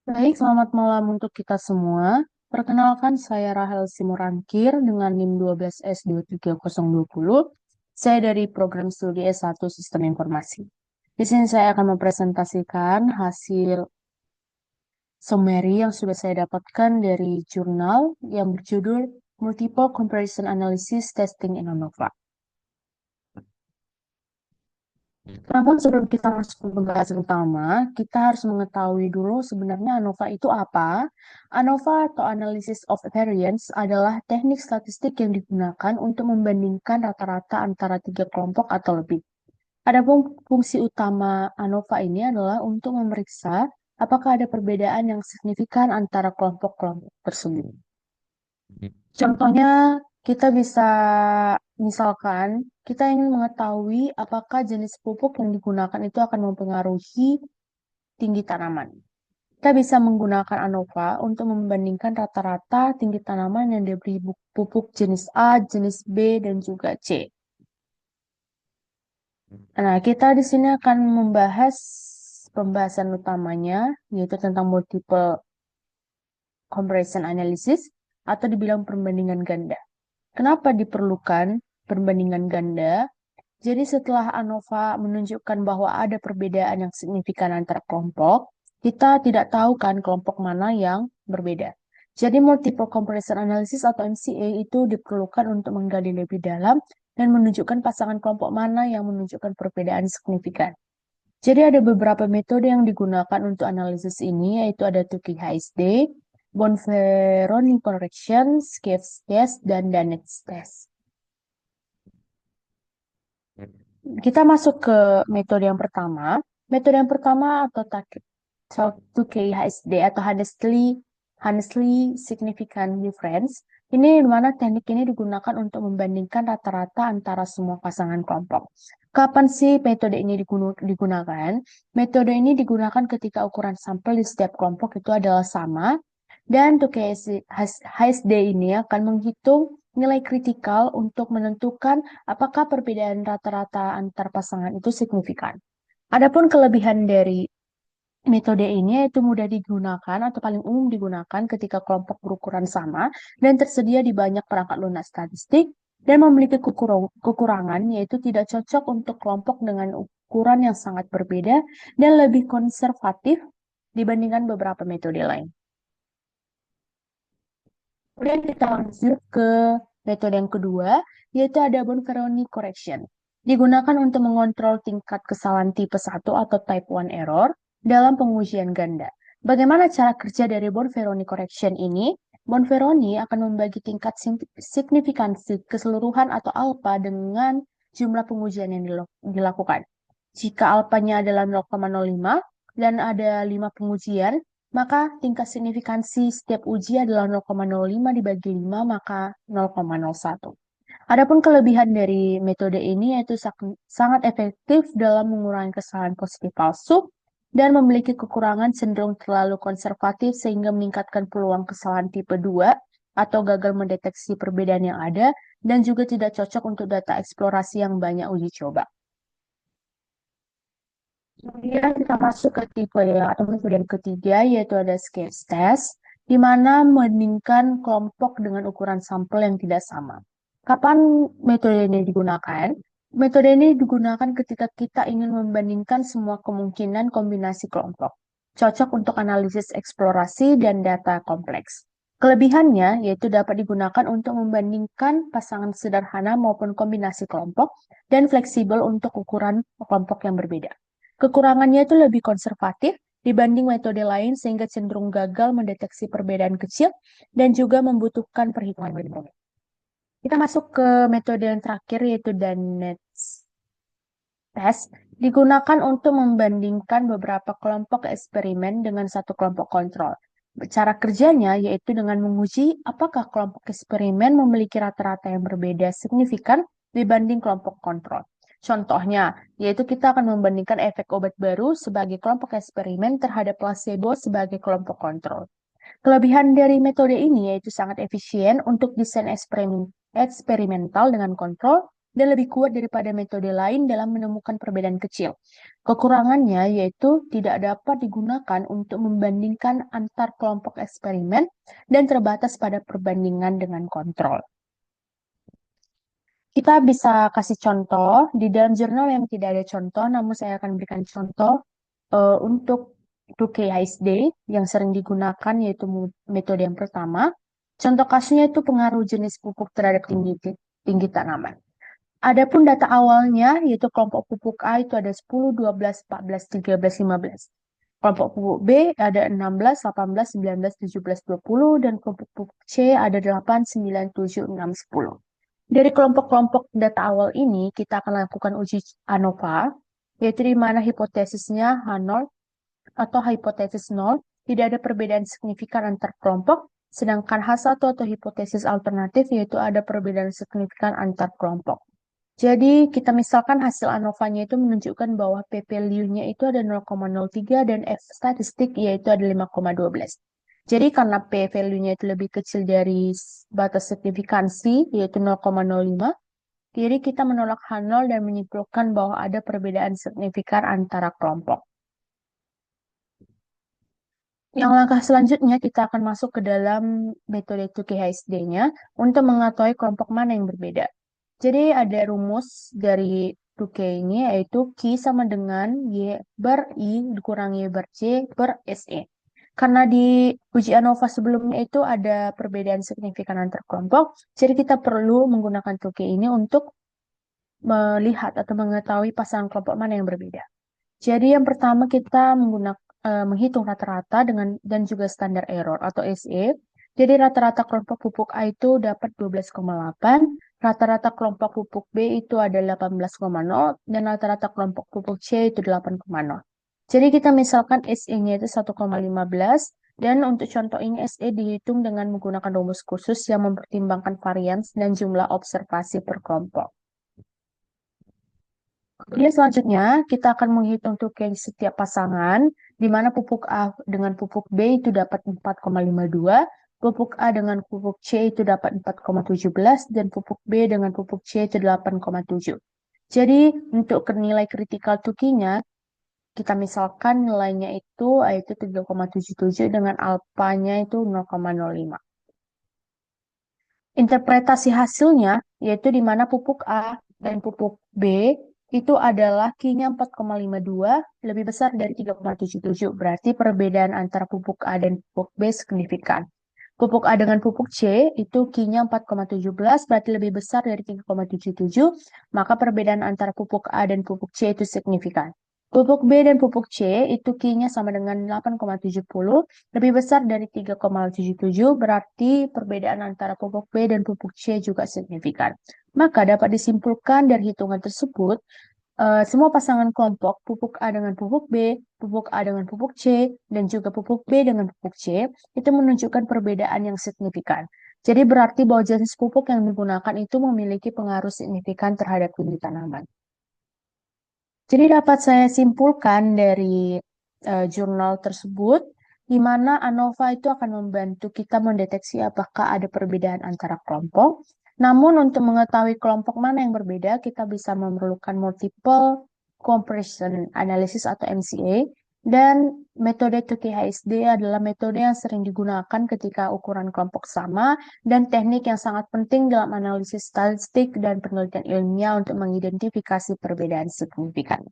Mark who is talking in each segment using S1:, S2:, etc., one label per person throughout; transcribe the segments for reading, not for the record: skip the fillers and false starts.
S1: Baik, selamat malam untuk kita semua. Perkenalkan, saya Rahel Simorangkir dengan NIM 12S23020. Saya dari program studi S1 Sistem Informasi. Di sini saya akan mempresentasikan hasil summary yang sudah saya dapatkan dari jurnal yang berjudul Multiple Comparison Analysis Testing in ANOVA. Namun sebelum kita masuk ke pembahasan utama, kita harus mengetahui dulu sebenarnya ANOVA itu apa. ANOVA atau Analysis of Variance adalah teknik statistik yang digunakan untuk membandingkan rata-rata antara tiga kelompok atau lebih. Adapun fungsi utama ANOVA ini adalah untuk memeriksa apakah ada perbedaan yang signifikan antara kelompok-kelompok tersebut. Contohnya, kita bisa, misalkan, kita ingin mengetahui apakah jenis pupuk yang digunakan itu akan mempengaruhi tinggi tanaman. Kita bisa menggunakan ANOVA untuk membandingkan rata-rata tinggi tanaman yang diberi pupuk jenis A, jenis B, dan juga C. Nah, kita di sini akan membahas pembahasan utamanya, yaitu tentang multiple comparison analysis, atau dibilang perbandingan ganda. Kenapa diperlukan perbandingan ganda? Jadi setelah ANOVA menunjukkan bahwa ada perbedaan yang signifikan antar kelompok, kita tidak tahu kan kelompok mana yang berbeda. Jadi multiple comparison analysis atau MCA itu diperlukan untuk menggali lebih dalam dan menunjukkan pasangan kelompok mana yang menunjukkan perbedaan signifikan. Jadi ada beberapa metode yang digunakan untuk analisis ini, yaitu ada Tukey HSD, Bonferroni correction, Schiff's test, dan Danetz test. Kita masuk ke metode yang pertama. Metode yang pertama atau Tukey HSD atau Honestly Significant Difference. Ini di mana teknik ini digunakan untuk membandingkan rata-rata antara semua pasangan kelompok. Kapan sih metode ini digunakan? Metode ini digunakan ketika ukuran sampel di setiap kelompok itu adalah sama, dan Tukey HSD ini akan menghitung nilai kritikal untuk menentukan apakah perbedaan rata-rata antar pasangan itu signifikan. Adapun kelebihan dari metode ini yaitu mudah digunakan atau paling umum digunakan ketika kelompok berukuran sama dan tersedia di banyak perangkat lunak statistik, dan memiliki kekurangan yaitu tidak cocok untuk kelompok dengan ukuran yang sangat berbeda dan lebih konservatif dibandingkan beberapa metode lain. Kemudian kita lanjut ke metode yang kedua, yaitu ada Bonferroni correction. Digunakan untuk mengontrol tingkat kesalahan tipe 1 atau type 1 error dalam pengujian ganda. Bagaimana cara kerja dari Bonferroni correction ini? Bonferroni akan membagi tingkat signifikansi keseluruhan atau alpha dengan jumlah pengujian yang dilakukan. Jika alpanya adalah 0,05 dan ada 5 pengujian, maka tingkat signifikansi setiap uji adalah 0,05 dibagi 5, maka 0,01. Adapun kelebihan dari metode ini yaitu sangat efektif dalam mengurangi kesalahan positif palsu dan memiliki kekurangan cenderung terlalu konservatif sehingga meningkatkan peluang kesalahan tipe 2 atau gagal mendeteksi perbedaan yang ada dan juga tidak cocok untuk data eksplorasi yang banyak uji coba. Kemudian kita masuk ke tipe ya, atau metode yang ketiga, yaitu ada Schiff's test, di mana membandingkan kelompok dengan ukuran sampel yang tidak sama. Kapan metode ini digunakan? Metode ini digunakan ketika kita ingin membandingkan semua kemungkinan kombinasi kelompok, cocok untuk analisis eksplorasi dan data kompleks. Kelebihannya yaitu dapat digunakan untuk membandingkan pasangan sederhana maupun kombinasi kelompok dan fleksibel untuk ukuran kelompok yang berbeda. Kekurangannya itu lebih konservatif dibanding metode lain sehingga cenderung gagal mendeteksi perbedaan kecil dan juga membutuhkan perhitungan berikutnya. Kita masuk ke metode yang terakhir yaitu Danetz test, digunakan untuk membandingkan beberapa kelompok eksperimen dengan satu kelompok kontrol. Cara kerjanya yaitu dengan menguji apakah kelompok eksperimen memiliki rata-rata yang berbeda signifikan dibanding kelompok kontrol. Contohnya, yaitu kita akan membandingkan efek obat baru sebagai kelompok eksperimen terhadap placebo sebagai kelompok kontrol. Kelebihan dari metode ini yaitu sangat efisien untuk desain eksperimental dengan kontrol dan lebih kuat daripada metode lain dalam menemukan perbedaan kecil. Kekurangannya yaitu tidak dapat digunakan untuk membandingkan antar kelompok eksperimen dan terbatas pada perbandingan dengan kontrol. Kita bisa kasih contoh di dalam jurnal yang tidak ada contoh, namun saya akan berikan contoh untuk 2KHSD yang sering digunakan yaitu metode yang pertama. Contoh kasusnya itu pengaruh jenis pupuk terhadap tinggi tanaman. Adapun data awalnya yaitu kelompok pupuk A itu ada 10, 12, 14, 13, 15. Kelompok pupuk B ada 16, 18, 19, 17, 20 dan kelompok pupuk C ada 8, 9, 7, 6, 10. Dari kelompok-kelompok data awal ini kita akan lakukan uji ANOVA yaitu di mana hipotesisnya H0 atau hipotesis 0, tidak ada perbedaan signifikan antar kelompok, sedangkan H1 atau hipotesis alternatif yaitu ada perbedaan signifikan antar kelompok. Jadi kita misalkan hasil ANOVA-nya itu menunjukkan bahwa p-value-nya itu ada 0,03 dan F statistik yaitu ada 5,12. Jadi karena p-value-nya itu lebih kecil dari batas signifikansi yaitu 0,05, jadi kita menolak H0 dan menyimpulkan bahwa ada perbedaan signifikan antara kelompok. Yang langkah selanjutnya kita akan masuk ke dalam metode 2KHSD-nya untuk mengetahui kelompok mana yang berbeda. Jadi ada rumus dari 2K ini yaitu Q sama dengan Y bar I dikurangi Y bar C per SE. Karena di uji ANOVA sebelumnya itu ada perbedaan signifikan antar kelompok, jadi kita perlu menggunakan 2K ini untuk melihat atau mengetahui pasangan kelompok mana yang berbeda. Jadi yang pertama kita menghitung rata-rata dan juga standar error atau SE. Jadi rata-rata kelompok pupuk A itu dapat 12,8, rata-rata kelompok pupuk B itu ada 18,0 dan rata-rata kelompok pupuk C itu 8,0. Jadi kita misalkan SE-nya itu 1,15 dan untuk contoh ini SE dihitung dengan menggunakan rumus khusus yang mempertimbangkan varians dan jumlah observasi per kelompok. Kemudian selanjutnya, kita akan menghitung tuking setiap pasangan, di mana pupuk A dengan pupuk B itu dapat 4,52, pupuk A dengan pupuk C itu dapat 4,17, dan pupuk B dengan pupuk C itu 8,7. Jadi, untuk nilai critical tukinya, kita misalkan nilainya itu 3,77 dengan alfanya itu 0,05. Interpretasi hasilnya yaitu di mana pupuk A dan pupuk B itu adalah Q-nya 4,52 lebih besar dari 3,77. Berarti perbedaan antara pupuk A dan pupuk B signifikan. Pupuk A dengan pupuk C itu Q-nya 4,17 berarti lebih besar dari 3,77, maka perbedaan antara pupuk A dan pupuk C itu signifikan. Pupuk B dan pupuk C itu Q-nya sama dengan 8,70, lebih besar dari 3,77, berarti perbedaan antara pupuk B dan pupuk C juga signifikan. Maka dapat disimpulkan dari hitungan tersebut, semua pasangan kelompok pupuk A dengan pupuk B, pupuk A dengan pupuk C, dan juga pupuk B dengan pupuk C itu menunjukkan perbedaan yang signifikan. Jadi berarti bahwa jenis pupuk yang digunakan itu memiliki pengaruh signifikan terhadap tumbuh tanaman. Jadi dapat saya simpulkan dari jurnal tersebut, di mana ANOVA itu akan membantu kita mendeteksi apakah ada perbedaan antara kelompok. Namun untuk mengetahui kelompok mana yang berbeda, kita bisa memerlukan multiple comparison analysis atau MCA. Dan metode 2KHSD adalah metode yang sering digunakan ketika ukuran kelompok sama dan teknik yang sangat penting dalam analisis statistik dan penelitian ilmiah untuk mengidentifikasi perbedaan signifikan.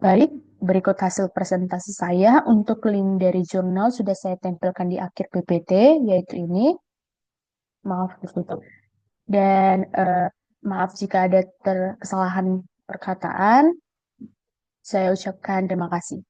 S1: Baik, berikut hasil presentasi saya. Untuk link dari jurnal sudah saya tempelkan di akhir PPT, yaitu ini. Maaf, ditutup. Dan maaf jika ada kesalahan perkataan. Saya ucapkan terima kasih.